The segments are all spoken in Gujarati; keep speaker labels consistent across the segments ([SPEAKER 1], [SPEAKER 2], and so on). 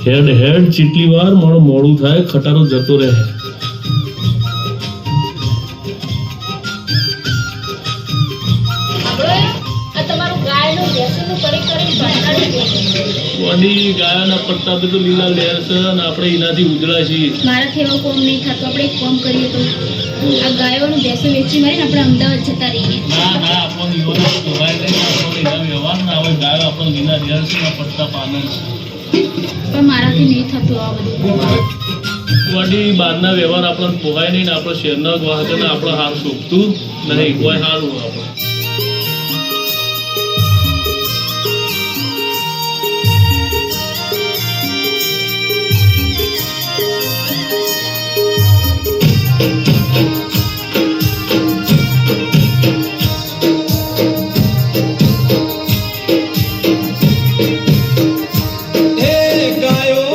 [SPEAKER 1] હેડ હેડ ચીટલી વાર મારો મોડું થાય ખટારો જતો રહે. વડી ગાયના પટ્ટા તો લીલા લેર છે અને આપણે એનાથી ઉજળા છીએ.
[SPEAKER 2] મારાથી એવો કોમ નહીં થતો. આપણે એક કામ કરીએ તો આ ગાયોનું ભેંસો વેચી મારીને આપણે અમદાવાદ જતા રહીએ.
[SPEAKER 1] ના ના આપણો યુવાનો કહેવાય નહીં. આપણો એના વ્યવહાર ના હોય. ગાયો આપણો લીલા લેર છે ને પટ્ટા પાનર છે.
[SPEAKER 2] પણ મારાથી નહીં થતું આ બધું.
[SPEAKER 1] વડી બહારના વ્યવહાર આપણને પોહાય નહીં ને આપણો શહેરના વાહન આપણે હાર શોભતું નહીં. કોઈ સારું આપણે
[SPEAKER 3] ગાયો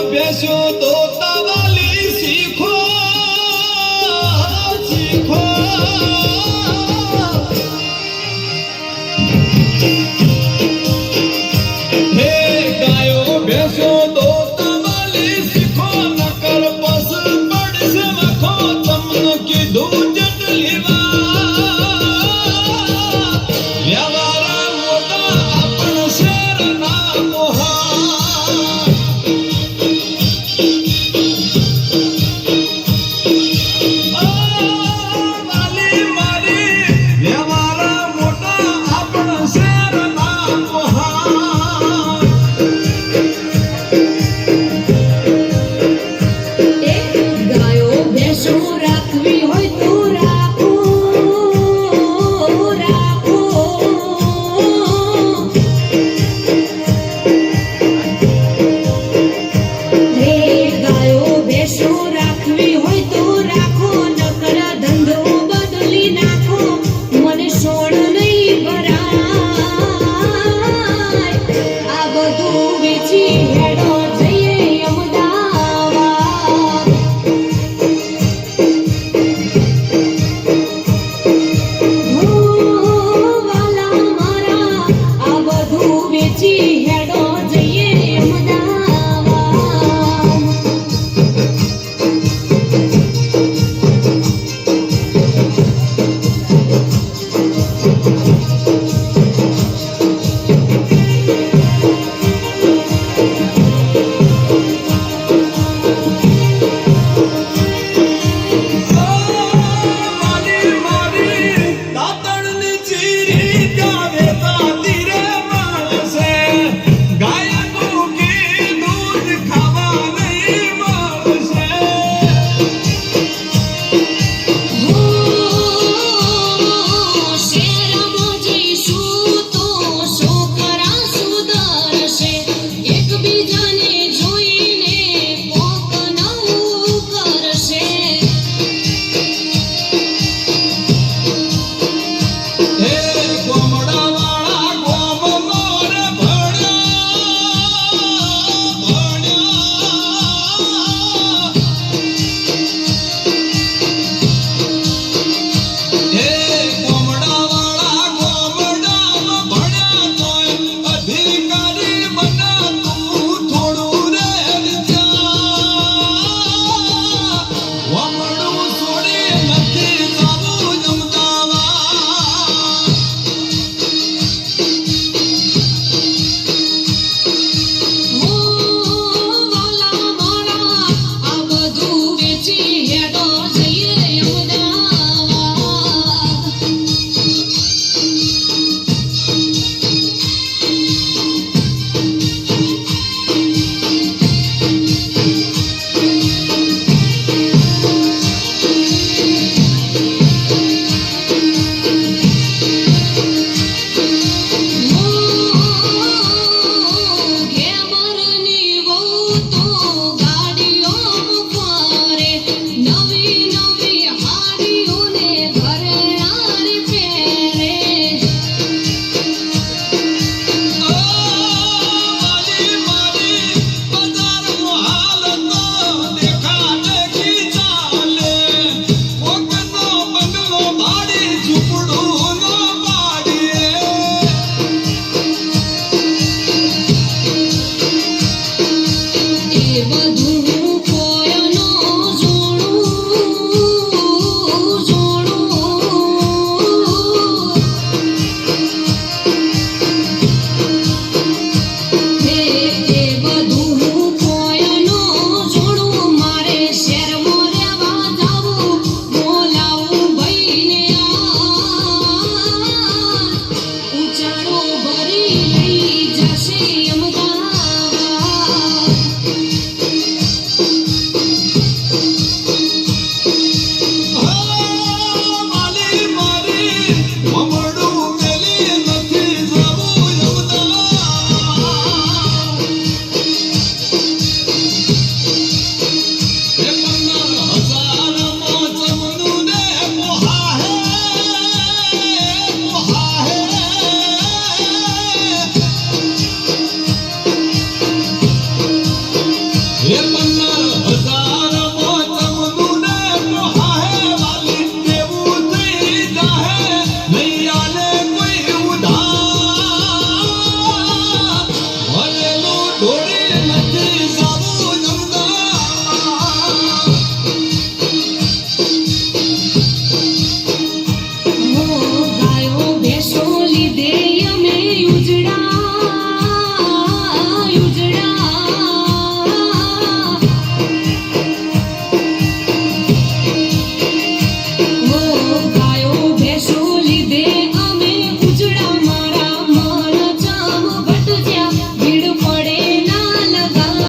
[SPEAKER 3] બેસો